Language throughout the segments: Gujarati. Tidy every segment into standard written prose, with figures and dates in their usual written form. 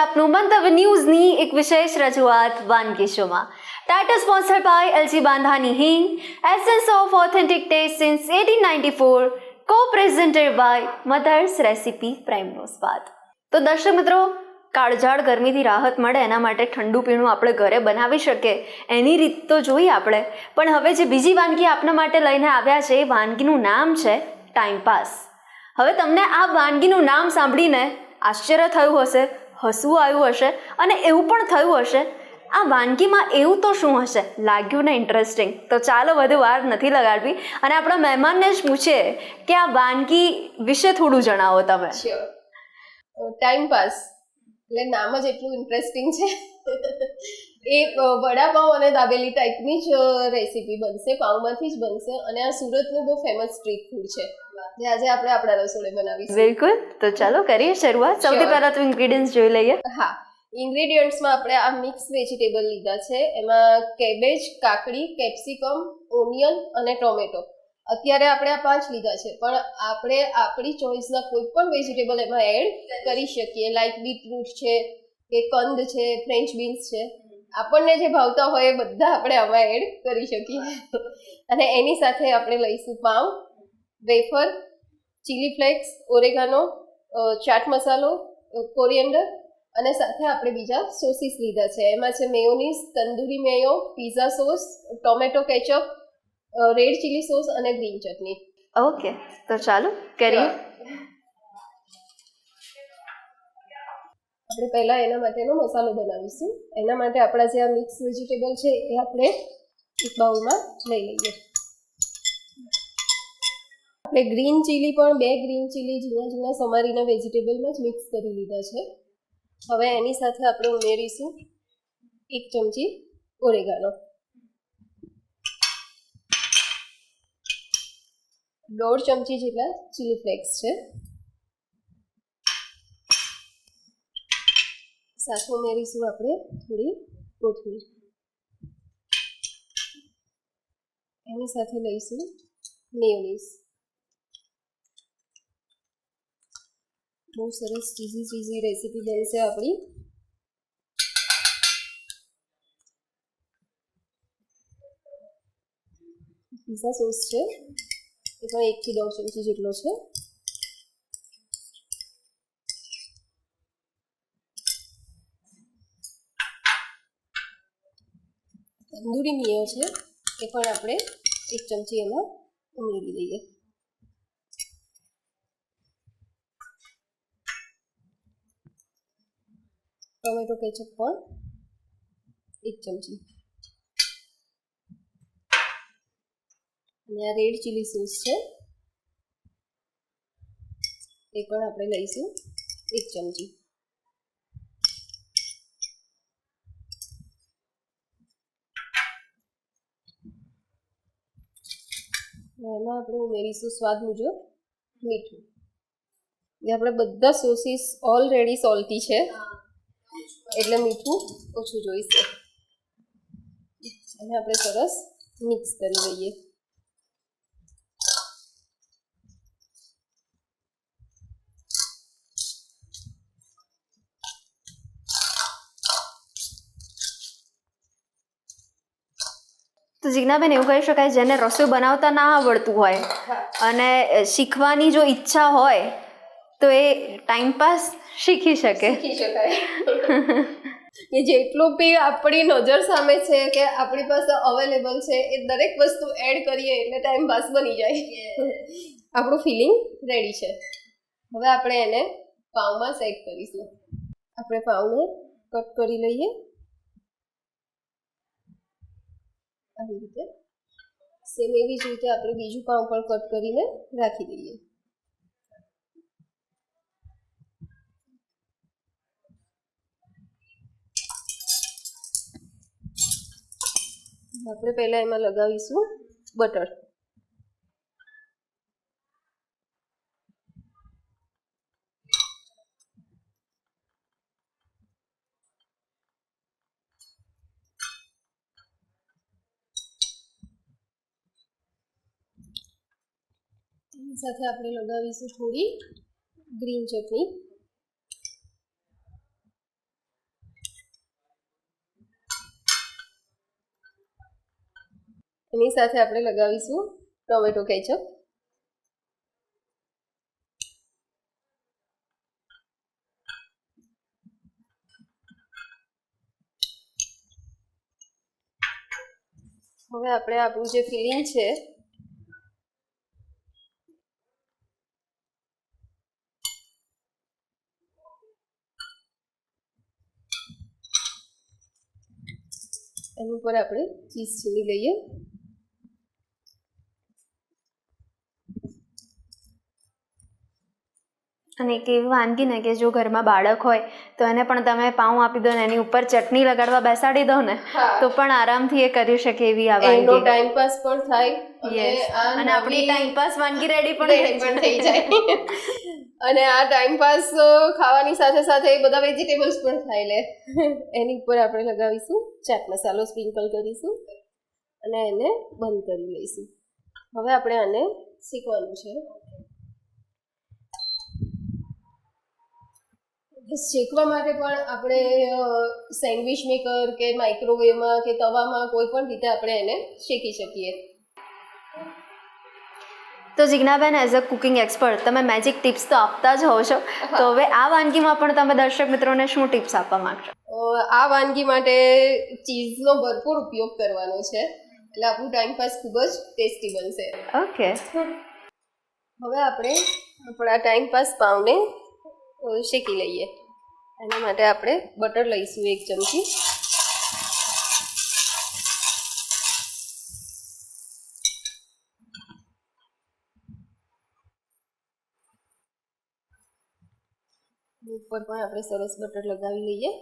આપનું મંતવ્ય ન્યૂઝની એક વિશેષ રજૂઆત વાનગી શોમાં. ટાઇટલ સ્પોન્સર્ડ બાય એલજી બાંધાની હિંગ, essence of authentic test since 1894, કો પ્રેઝન્ટેડ બાય મધર્સ રેસિપી પ્રાઇમનો સ્વાદ. તો દર્શક મિત્રો, કાળઝાળ ગરમીથી રાહત મળે એના માટે ઠંડુ પીણું આપણે ઘરે બનાવી શકીએ એની રીત તો જોઈએ આપણે, પણ હવે જે બીજી વાનગી આપના માટે લઈને આવ્યા છે એ વાનગીનું નામ છે ટાઈમપાસ. હવે તમને આ વાનગીનું નામ સાંભળીને આશ્ચર્ય થયું હશે, હસવું આવ્યું હશે અને એવું પણ થયું હશે આ વાનગીમાં એવું તો શું હશે, લાગ્યું ને ઇન્ટરેસ્ટિંગ? તો ચાલો વધુ વાર નથી લગાડવી અને આપણા મહેમાનને જ પૂછીએ કે આ વાનગી વિશે થોડું જણાવો તમે. ટાઈમ પાસ એટલે નામ જ એટલું ઇન્ટરેસ્ટિંગ છે. એ વડાપાઉં અને દાબેલી ટાઈપની જ રેસીપી બનશે, પાઉંમાંથી જ બનશે અને આ સુરતનું બહુ ફેમસ સ્ટ્રીટ ફૂડ છે જે આજે આપણે આપણા રસોડે બનાવીશું. બિલકુલ, તો ચાલો કરીએ શરૂઆત. સૌથી પહેલા તો ઇન્ગ્રેડિયન્ટ્સ જોઈ લઈએ. હા, ઇન્ગ્રેડિયન્ટ્સમાં આપણે આ મિક્સ વેજીટેબલ લીધા છે. એમાં કેબેજ, કાકડી, કેપ્સિકમ, ઓનિયન અને ટોમેટો. અત્યારે આપણે આ 5 લીધા છે, પણ આપણે આપણી ચોઈસના કોઈ પણ વેજીટેબલ એમાં એડ કરી શકીએ. લાઈક બીટરૂટ છે કે કંદ છે, ફ્રેન્ચ બીન્સ છે, આપણને જે ભાવતા હોય એ બધા આપણે આમાં એડ કરી શકીએ. અને એની સાથે આપણે લઈશું પાઉં, wafer, chilli flakes, oregano, chaat મસાલો, કોરિએન્ડર અને સાથે આપણે બીજા સોસીસ લીધા છે. એમાં છે mayonnaise, tandoori mayo, pizza sauce, tomato ketchup, red chilli sauce અને ગ્રીન ચટણી. ઓકે, તો ચાલો કરીએ. આપણે પહેલા એના માટેનો મસાલો બનાવીશું. એના માટે આપણા જે આ મિક્સ વેજીટેબલ છે એ આપણે એક બાઉલમાં લઈ લઈએ. આપણે ગ્રીન ચીલી પણ 2 ગ્રીન ચીલી ઝીણા ઝીણા સમારીના વેજીટેબલમાં જ મિક્સ કરી લીધા છે. હવે એની સાથે આપણે ઉમેરીશું 1 ચમચી ઓરેગાનો, 1.5 ચમચી જેટલા ચીલી ફ્લેક્સ છે, સાથે ઉમેરીશું આપણે થોડી કોથમીર. એની સાથે લઈશું મેયોનીઝ. બહુ સરસ ચીઝી રેસીપી બનશે આપણી. પિઝા સોસ છે એ પણ 1 થી 1.5 ચમચી જેટલો છે. તંદૂરી મેયો છે એ પણ આપણે 1 ચમચી એમાં ઉમેરી દઈએ. ટોમેટો કેચઅપ પણ 1 ચમચી. અને આ રેડ ચીલી સોસ છે એ પણ આપણે લઈશું 1 ચમચી. એમાં આપણે ઉમેરીશું સ્વાદ મુજબ મીઠું. જે આપણે બધા સોસીસ ઓલરેડી સોલ્ટી છે એટલે મીઠું ઓછું જોઈશે. અને આપણે સરસ મિક્સ કરી લઈએ. તો જીજ્ઞાબેન, એવું કહી શકાય જેને રસોઈ બનાવતા ના આવડતું હોય અને શીખવાની જો ઈચ્છા હોય તો એ ટાઈમપાસ શીખી શકે. કે જેટલું બી આપણી નજર સામે છે કે આપણી પાસે અવેલેબલ છે એ દરેક વસ્તુ એડ કરીએ એટલે ટાઈમ પાસ બની જાય. આપણું ફિલિંગ રેડી છે. હવે આપણે એને પાઉંમાં સેટ કરીશું. આપણે પાઉંને કટ કરી લઈએ આવી રીતે. સેમ એવી જ રીતે આપણે બીજું પાઉં પણ કટ કરીને રાખી દઈએ. આપણે પહેલા એમાં લગાવીશું બટર. એની સાથે આપણે લગાવીશું થોડી ગ્રીન ચટણી. એની સાથે આપણે લગાવીશું ટોમેટો કેચઅપ. હવે આપણે આપણું જે ફિલિંગ છે એની ઉપર આપણે ચીઝ છીણી લઈએ. અને એક એવી વાનગી ને કે જો ઘરમાં બાળક હોય તો એને પણ તમે પાઉં આપી દો ને એની ઉપર ચટણી લગાડવા બેસાડી દો ને તો પણ આરામથી એ કરી શકે એવી આ એનો વાનગી. ટાઈમ પાસ પણ થાય અને આપણી ટાઈમ પાસ વાનગી રેડી પણ થઈ જાય. અને આ ટાઈમ પાસ ખાવાની સાથે સાથે બધા વેજીટેબલ્સ પણ ખાઈ લે. એની ઉપર આપણે લગાવીશું ચાટ મસાલો, સ્પ્રિંકલ કરીશું અને એને બંધ કરી લઈશું. હવે આપણે આને શેકવાનું છે. શેકવા માટે પણ આપણે સેન્ડવિચ મેકર કે માઇક્રોવેવમાં કે તવામાં કોઈ પણ રીતે આપણે એને શેકી શકીએ. તો Jignaben as a cooking expert તમે મેજિક ટિપ્સ તો આપતા જ હોવ છો, તો હવે આ વાનગીમાં પણ તમે દર્શક મિત્રોને શું ટિપ્સ આપવા માંગશો? આ વાનગી માટે ચીઝનો ભરપૂર ઉપયોગ કરવાનો છે એટલે આપણું ટાઈમ પાસ ખૂબ જ ટેસ્ટી બનશે. ઓકે, હવે આપણે આપણા ટાઈમ પાસ પાવને શેકી લઈએ. એના માટે આપણે બટર લઈશું 1 ચમચી. ઉપર પણ આપણે સરસ બટર લગાવી લઈએ.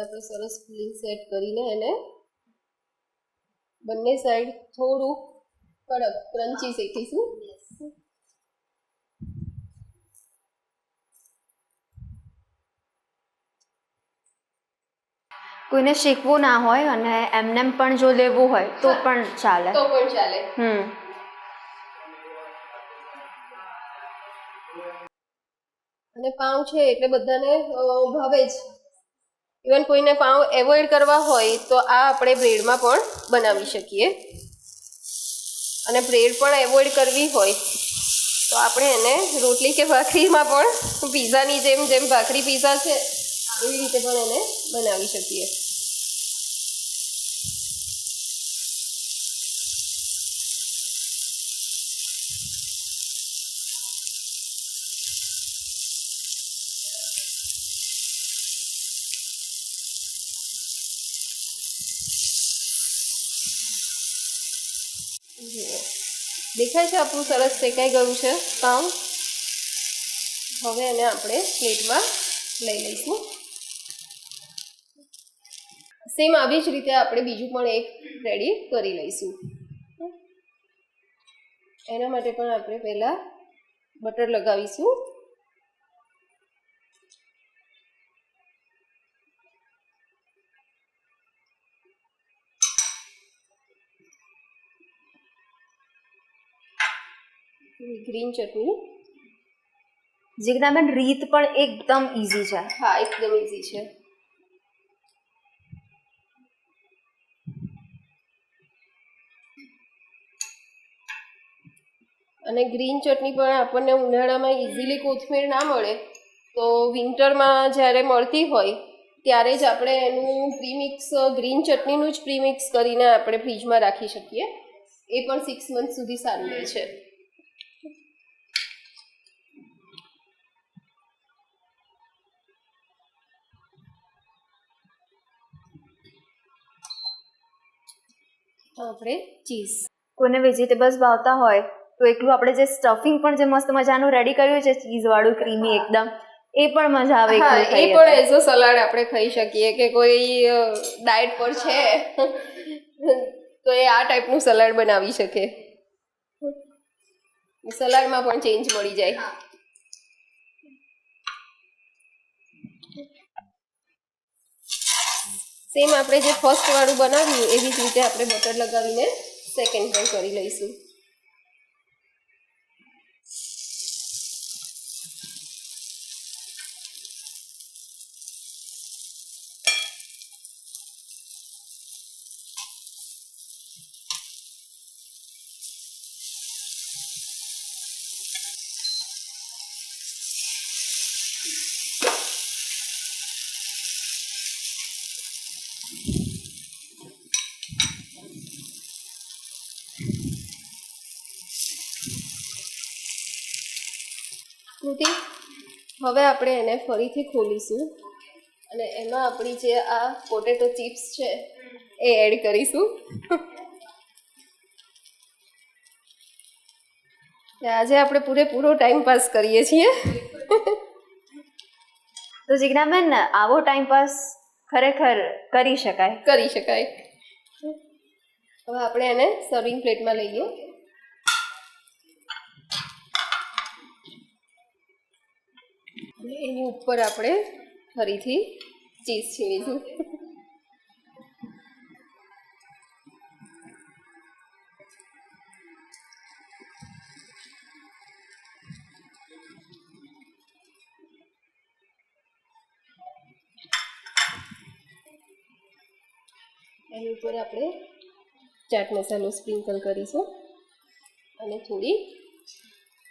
આપણે સરસ ફિલિંગ સેટ કરીને એને બંને સાઈડ થોડું કડક ક્રન્ચી શેકીશું. કોઈને શીખવું ના હોય અને એમનેમ પણ જો લેવું હોય તો પણ ચાલે. અને પાઉં છે એટલે બધાને ભાવે જ. ઇવન કોઈને પાઉં એવોઇડ કરવા હોય તો આ આપણે બ્રેડમાં પણ બનાવી શકીએ. અને બ્રેડ પણ એવોઇડ કરવી હોય તો આપણે એને રોટલી કે ભાખરીમાં પણ પીઝાની જેમ ભાખરી પીઝા છે એવી રીતે પણ એને બનાવી શકીએ. દેખાય છે આપણું સરસ શેકાઈ ગયું છે પાઉં. હવે એને આપણે પ્લેટમાં લઈ લઈશું. સેમ આવી જ રીતે આપણે બીજું પણ એક રેડી કરી લઈશું. એના માટે પણ આપણે પહેલાં બટર લગાવીશું. ગ્રીન ચટણી. જિજ્ઞાબેન રીત પણ એકદમ ઇઝી છે. હા, એકદમ ઇઝી છે. અને ગ્રીન ચટણી પણ આપણને ઉનાળામાં ઇઝીલી કોથમીર ના મળે તો વિન્ટરમાં જ્યારે મળતી હોય ત્યારે જ આપણે એનું પ્રીમિક્સ ગ્રીન ચટણીનું જ પ્રીમિક્સ કરીને આપણે ફ્રીજમાં રાખી શકીએ. એ પણ 6 મંથ સુધી સારું રહે છે. આપણે ચીઝ. કોઈને વેજીટેબલ્સ ભાવતા હોય તો એકલું આપણે જે સ્ટફિંગ પણ જે મસ્ત મજાનું રેડી કર્યું છે ચીઝવાળું ક્રીમી એકદમ, એ પણ મજા આવે. હા, એ પણ એઝ અ સલાડ આપણે ખાઈ શકીએ કે કોઈ ડાયટ પર છે તો એ આ ટાઈપનું સલાડ બનાવી શકે. સલાડમાં પણ ચેન્જ મળી જાય. સેમ આપણે જે ફર્સ્ટ વાળું બનાવ્યું એવી જ રીતે આપણે બટર લગાવીને સેકન્ડ પણ કરી લઈશું. કૃતિ, હવે આપણે એને ફરીથી ખોલીશું અને એમાં આપણી જે આ પોટેટો ચિપ્સ છે એ એડ કરીશું. આજે આપણે પૂરેપૂરો ટાઈમ પાસ કરીએ છીએ. તો જિજ્ઞાબેન, આવો ટાઈમ પાસ ખરેખર કરી શકાય. હવે આપણે એને સર્વિંગ પ્લેટમાં લઈએ. એની ઉપર આપણે ફરીથી ચીઝ છીણીશું. એની ઉપર આપણે ચાટ મસાલો સ્પ્રિંકલ કરીશું અને થોડી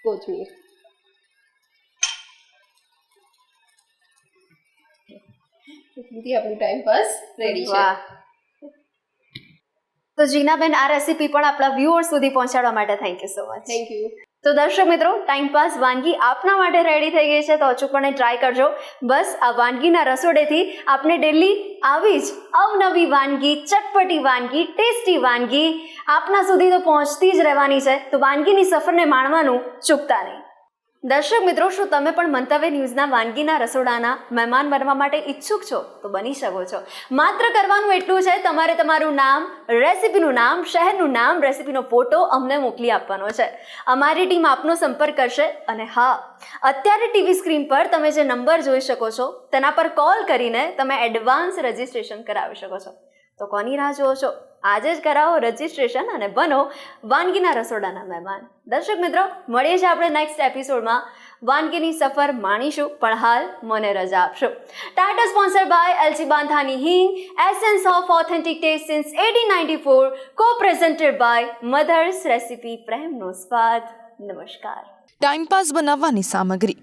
કોથમીર. આપણું ટાઈમ પાસ રેડી છે. તો જીનાબેન, આ રેસીપી પણ આપણા વ્યુઅર્સ સુધી પહોંચાડવા માટે thank you so much. Thank you. તો દર્શક મિત્રો, ટાઈમ પાસ વાનગી આપના માટે રેડી થઈ ગઈ છે, તો અચૂકપણે ટ્રાય કરજો. બસ આ વાનગીના રસોડેથી આપણે ડેલી આવી જ અવનવી વાનગી, ચટપટી વાનગી, ટેસ્ટી વાનગી આપના સુધી તો પહોંચતી જ રહેવાની છે. તો વાનગીની સફરને માણવાનું ચૂકતા નહીં. દર્શક મિત્રો, શું તમે પણ મંતવ્ય ન્યૂઝના વાનગીના રસોડાના મહેમાન બનવા માટે ઈચ્છુક છો? તો બની શકો છો. માત્ર કરવાનું એટલું છે, તમારે તમારું નામ, રેસીપીનું નામ, શહેરનું નામ, રેસીપીનો ફોટો અમને મોકલી આપવાનો છે. અમારી ટીમ આપનો સંપર્ક કરશે. અને હા, અત્યારે ટીવી સ્ક્રીન પર તમે જે નંબર જોઈ શકો છો તેના પર કોલ કરીને તમે એડવાન્સ રજિસ્ટ્રેશન કરાવી શકો છો. તો કોની રાહ જુઓ છો? આજે જ કરાવો રજિસ્ટ્રેશન અને બનો વાનગીના રસોડાના મહેમાન. દર્શક મિત્રો, મળીએ છીએ આપણે નેક્સ્ટ એપિસોડમાં. વાનગીની સફર માણીશું, પણ હાલ મને રજા આપશો. ટાઇટલ સ્પોન્સર બાય એલજી બાંધાની હિંગ, essence of authentic test since 1894, કો પ્રેઝન્ટેડ બાય મધર્સ રેસિપી, પ્રેમનો સ્વાદ. નમસ્કાર. ટાઈમપાસ બનાવવાની સામગ્રી: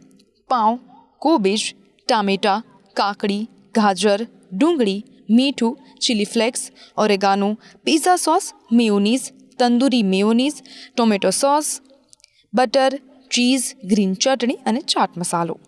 પાઉં, કોબીજ, ટામેટાં, કાકડી, ગાજર, ડુંગળી, મીઠું, chilli flakes, oregano, pizza sauce, mayonnaise, tandoori mayonnaise, tomato sauce, butter, cheese, green ચટણી અને ચાટ મસાલો.